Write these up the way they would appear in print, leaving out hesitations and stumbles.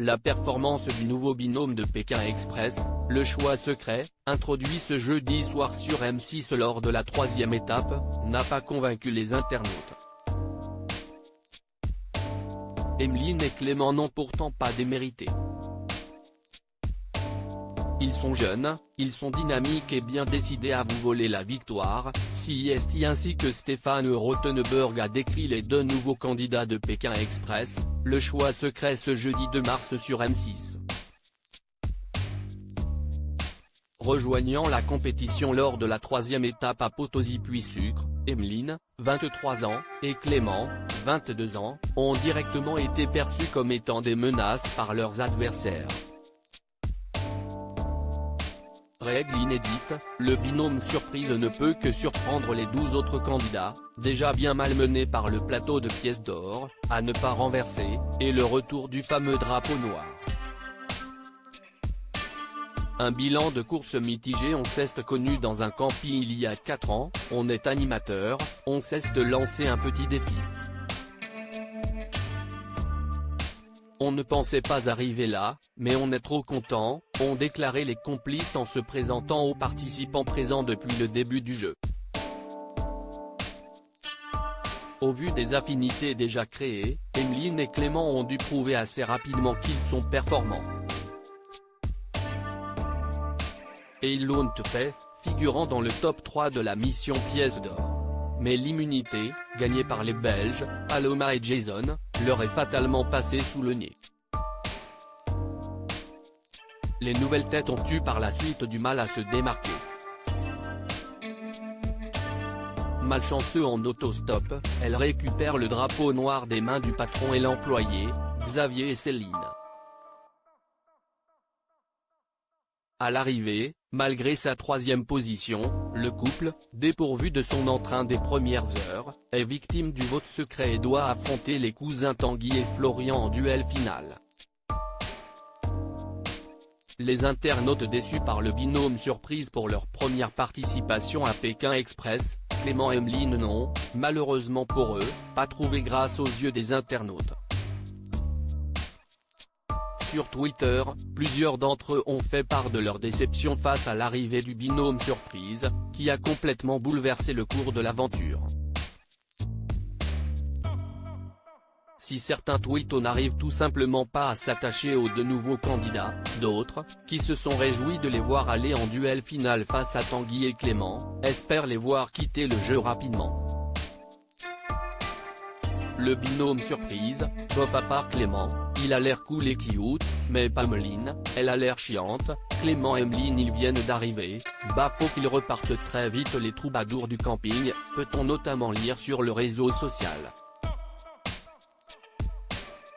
La performance du nouveau binôme de Pékin Express, le choix secret, introduit ce jeudi soir sur M6 lors de la troisième étape, n'a pas convaincu les internautes. Emeline et Clément n'ont pourtant pas démérité. Ils sont jeunes, ils sont dynamiques et bien décidés à vous voler la victoire, CIST ainsi que Stéphane Rothenberg a décrit les deux nouveaux candidats de Pékin Express, le choix secret ce jeudi 2 mars sur M6. Rejoignant la compétition lors de la troisième étape à Potosí-Puy-Sucre, Emeline, 23 ans, et Clément, 22 ans, ont directement été perçus comme étant des menaces par leurs adversaires. Règle inédite, le binôme surprise ne peut que surprendre les 12 autres candidats, déjà bien malmenés par le plateau de pièces d'or, à ne pas renverser, et le retour du fameux drapeau noir. Un bilan de course mitigé. On s'est connu dans un camping il y a 4 ans, on est animateur, on s'est de lancer un petit défi. On ne pensait pas arriver là, mais on est trop content, ont déclaré les complices en se présentant aux participants présents depuis le début du jeu. Au vu des affinités déjà créées, Emeline et Clément ont dû prouver assez rapidement qu'ils sont performants. Et ils l'ont fait, figurant dans le top 3 de la mission pièce d'or. Mais l'immunité, gagnée par les Belges, Paloma et Jason, leur est fatalement passée sous le nez. Les nouvelles têtes ont eu par la suite du mal à se démarquer. Malchanceux en autostop, elles récupèrent le drapeau noir des mains du patron et l'employé, Xavier et Céline. À l'arrivée, malgré sa troisième position, le couple, dépourvu de son entrain des premières heures, est victime du vote secret et doit affronter les cousins Tanguy et Florian en duel final. Les internautes déçus par le binôme surprise pour leur première participation à Pékin Express, Clément et Emeline n'ont, malheureusement pour eux, pas trouvé grâce aux yeux des internautes. Sur Twitter, plusieurs d'entre eux ont fait part de leur déception face à l'arrivée du binôme surprise, qui a complètement bouleversé le cours de l'aventure. Si certains tweets n'arrivent tout simplement pas à s'attacher aux deux nouveaux candidats, d'autres, qui se sont réjouis de les voir aller en duel final face à Tanguy et Clément, espèrent les voir quitter le jeu rapidement. Le binôme surprise, bof à part Clément, il a l'air cool et cute, mais pas Emeline, elle a l'air chiante. Clément et Emeline ils viennent d'arriver, bah faut qu'ils repartent très vite les troubadours du camping, peut-on notamment lire sur le réseau social.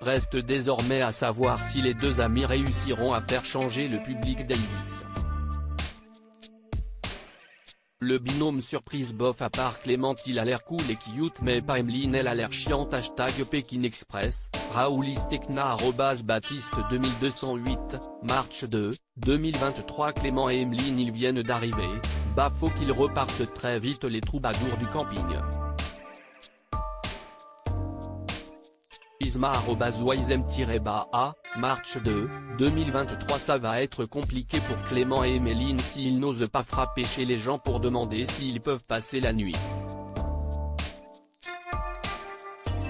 Reste désormais à savoir si les deux amis réussiront à faire changer le public d'Elvis. Le binôme surprise bof à part Clément il a l'air cool et cute mais pas Emeline elle a l'air chiante #Pékin Express, Raoulistekna @Baptiste 2208, March 2, 2023 Clément et Emeline ils viennent d'arriver, bah faut qu'ils repartent très vite les troubadours du camping. Isma @Wisem-A, March 2, 2023 Ça va être compliqué pour Clément et Emeline s'ils n'osent pas frapper chez les gens pour demander s'ils peuvent passer la nuit.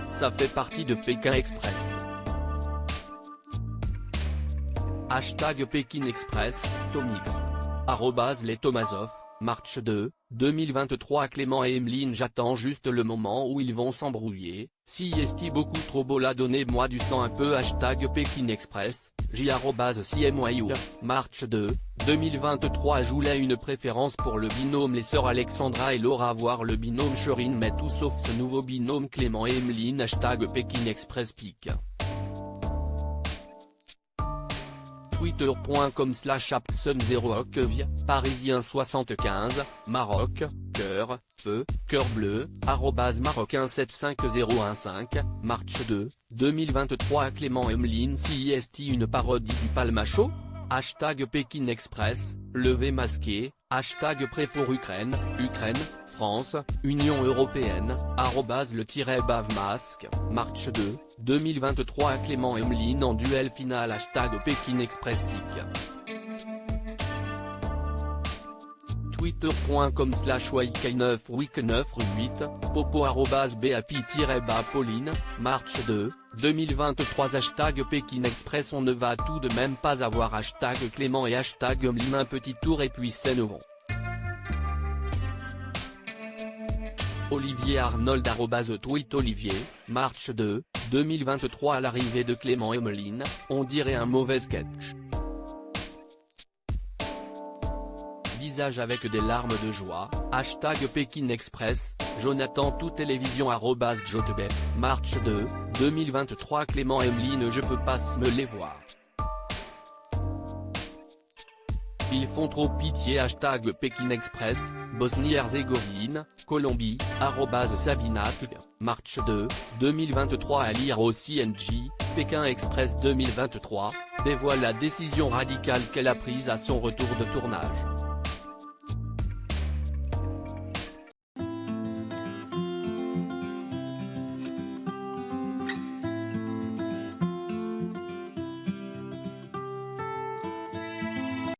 Ça fait partie de Pékin Express. #Pékin Express, Tomix. @Les Tomazov, March 2, 2023 Clément et Emeline j'attends juste le moment où ils vont s'embrouiller, si est beaucoup trop beau là donnez-moi du sang un peu #Pékin Express, j@CMYU, March 2, 2023 J'voulais une préférence pour le binôme les sœurs Alexandra et Laura voir le binôme Chorine mais tout sauf ce nouveau binôme Clément et Emeline #Pékin Express pic. Twitter.com/Aptson0Okvia, Parisien 75, Maroc, cœur, feu, cœur bleu, @Marocain75015, March 2, 2023 Clément Emeline CIST une parodie du Palma Show, #Pékin Express, levé masqué, Hashtag Préfor-Ukraine, Ukraine, France, Union Européenne, @le-bave-masque, March 2, 2023 Clément Emeline en duel final Hashtag Pékin Express Pic. Twitter.com/Week9Week9Rue8, Popo @BAPI-Pauline, March 2, 2023 Hashtag Pékin Express. On ne va tout de même pas avoir Hashtag Clément et Hashtag Emeline un petit tour et puis c'est nouveau. Olivier Arnold @tweet Olivier, March 2, 2023 à l'arrivée de Clément Emeline, on dirait un mauvais sketch. Visage avec des larmes de joie, Hashtag Pékin Express, Jonathan Tout Télévision @Jotebe, March 2, 2023 Clément Emeline je peux pas me les voir. Ils font trop pitié Hashtag Pékin Express, Bosnie-Herzégovine, Colombie, @Sabinat, March 2, 2023 à lire au CNJ, Pékin Express 2023, dévoile la décision radicale qu'elle a prise à son retour de tournage.